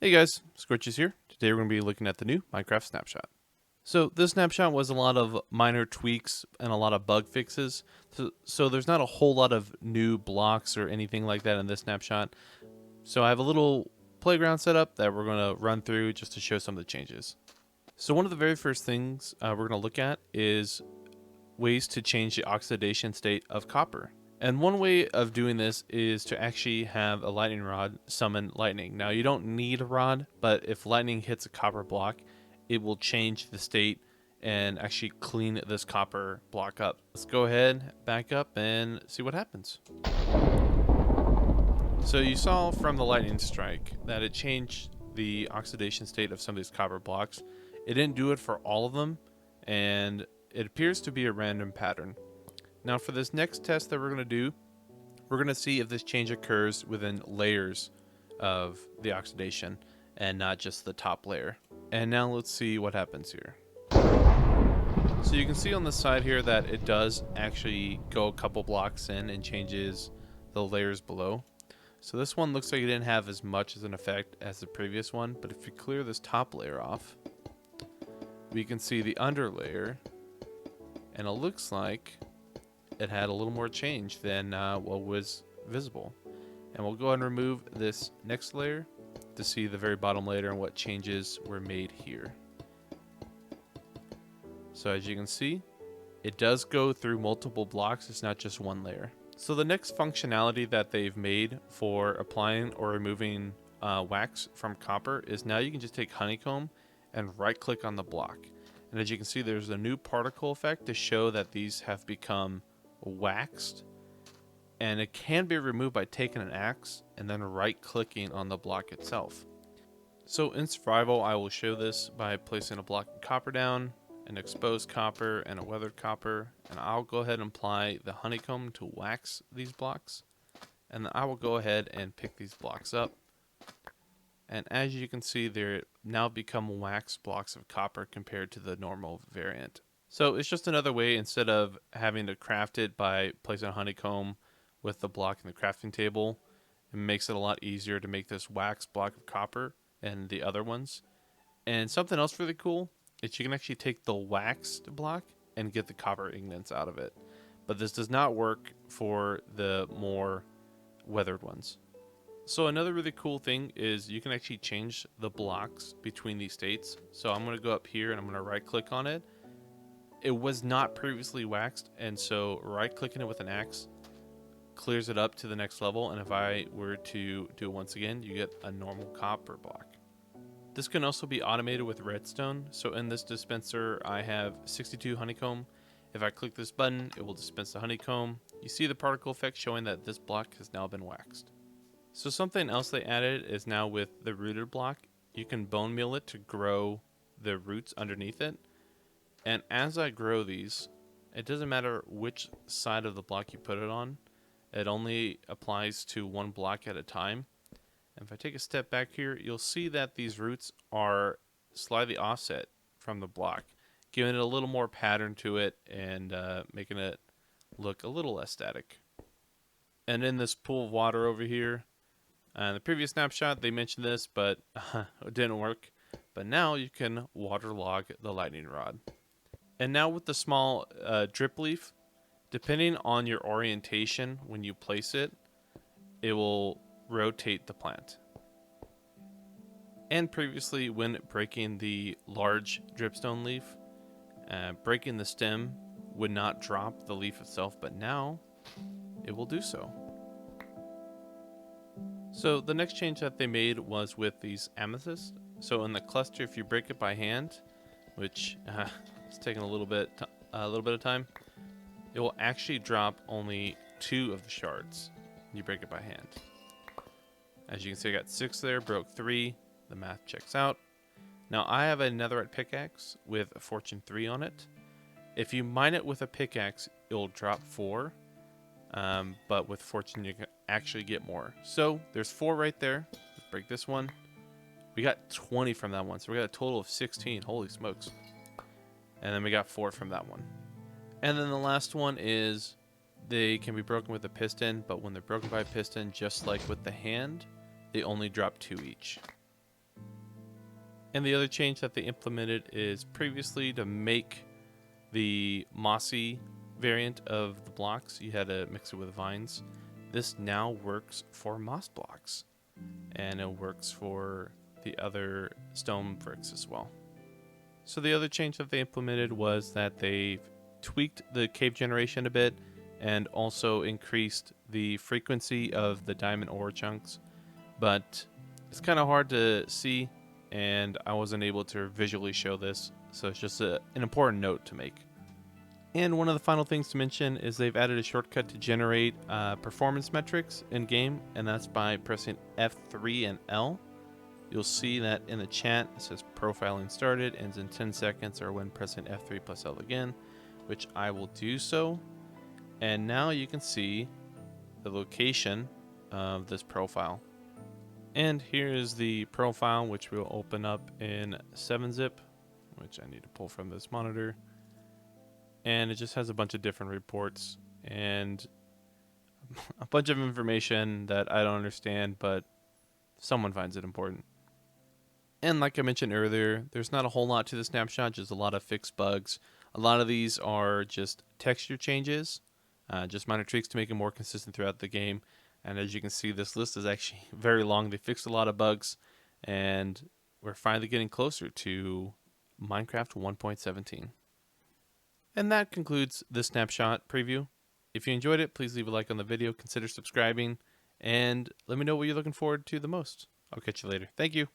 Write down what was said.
Hey guys, Scorches here. Today we're going to be looking at the new Minecraft Snapshot. So this snapshot was a lot of minor tweaks and a lot of bug fixes. So there's not a whole lot of new blocks or anything like that in this snapshot. So I have a little playground set up that we're going to run through just to show some of the changes. So one of the very first things we're going to look at is ways to change the oxidation state of copper. And one way of doing this is to actually have a lightning rod summon lightning. Now you don't need a rod, but if lightning hits a copper block, it will change the state and actually clean this copper block up. Let's go ahead, back up, and see what happens. So you saw from the lightning strike that it changed the oxidation state of some of these copper blocks. It didn't do it for all of them, and it appears to be a random pattern. Now for this next test that we're going to do, we're going to see if this change occurs within layers of the oxidation and not just the top layer. And now let's see what happens here. So you can see on the side here that it does actually go a couple blocks in and changes the layers below. So this one looks like it didn't have as much as an effect as the previous one, but if you clear this top layer off, we can see the under layer, and it looks like it had a little more change than what was visible. And we'll go ahead and remove this next layer to see the very bottom layer and what changes were made here. So as you can see, it does go through multiple blocks. It's not just one layer. So the next functionality that they've made for applying or removing wax from copper is now you can just take honeycomb and right click on the block. And as you can see, there's a new particle effect to show that these have become waxed, and it can be removed by taking an axe and then right clicking on the block itself. So in survival, I will show this by placing a block of copper down, an exposed copper, and a weathered copper, and I'll go ahead and apply the honeycomb to wax these blocks, and then I will go ahead and pick these blocks up, and as you can see, they're now become wax blocks of copper compared to the normal variant. So it's just another way, instead of having to craft it by placing a honeycomb with the block in the crafting table, it makes it a lot easier to make this wax block of copper and the other ones. And something else really cool is you can actually take the waxed block and get the copper ingots out of it. But this does not work for the more weathered ones. So another really cool thing is you can actually change the blocks between these states. So I'm going to go up here and I'm going to right click on it. It was not previously waxed, and so right clicking it with an axe clears it up to the next level, and if I were to do it once again, you get a normal copper block. This can also be automated with redstone. So in this dispenser I have 62 honeycomb. If I click this button, it will dispense the honeycomb. You see the particle effect showing that this block has now been waxed. So something else they added is now with the rooted block, you can bone meal it to grow the roots underneath it. And as I grow these, it doesn't matter which side of the block you put it on. It only applies to one block at a time. And if I take a step back here, you'll see that these roots are slightly offset from the block, giving it a little more pattern to it and making it look a little less static. And in this pool of water over here, in the previous snapshot they mentioned this, but it didn't work. But now you can waterlog the lightning rod. And now with the small drip leaf, depending on your orientation when you place it, it will rotate the plant. And previously, when breaking the large dripstone leaf, breaking the stem would not drop the leaf itself, but now it will do so. So the next change that they made was with these amethysts. So in the cluster, if you break it by hand, which it's taking a little bit of time, it will actually drop only 2 of the shards when you break it by hand. As you can see, I got 6 there, broke 3. The math checks out. Now I have a netherite pickaxe with a fortune 3 on it. If you mine it with a pickaxe, it will drop 4. But with fortune, you can actually get more. So there's 4 right there. Let's break this one. We got 20 from that one, so we got a total of 16. Holy smokes. And then we got 4 from that one. And then the last one is they can be broken with a piston, but when they're broken by a piston, just like with the hand, they only drop 2 each. And the other change that they implemented is previously to make the mossy variant of the blocks, you had to mix it with vines. This now works for moss blocks, and it works for the other stone bricks as well. So the other change that they implemented was that they tweaked the cave generation a bit and also increased the frequency of the diamond ore chunks, but it's kind of hard to see and I wasn't able to visually show this, so it's just an important note to make. And one of the final things to mention is they've added a shortcut to generate performance metrics in game, and that's by pressing F3 and L. You'll see that in the chat it says profiling started, ends in 10 seconds, or when pressing F3 plus L again, which I will do so. And now you can see the location of this profile. And here is the profile, which we'll open up in 7-zip, which I need to pull from this monitor. And it just has a bunch of different reports and a bunch of information that I don't understand, but someone finds it important. And like I mentioned earlier, there's not a whole lot to the snapshot, just a lot of fixed bugs. A lot of these are just texture changes, just minor tweaks to make it more consistent throughout the game. And as you can see, this list is actually very long. They fixed a lot of bugs, and we're finally getting closer to Minecraft 1.17. And that concludes this snapshot preview. If you enjoyed it, please leave a like on the video, consider subscribing, and let me know what you're looking forward to the most. I'll catch you later. Thank you.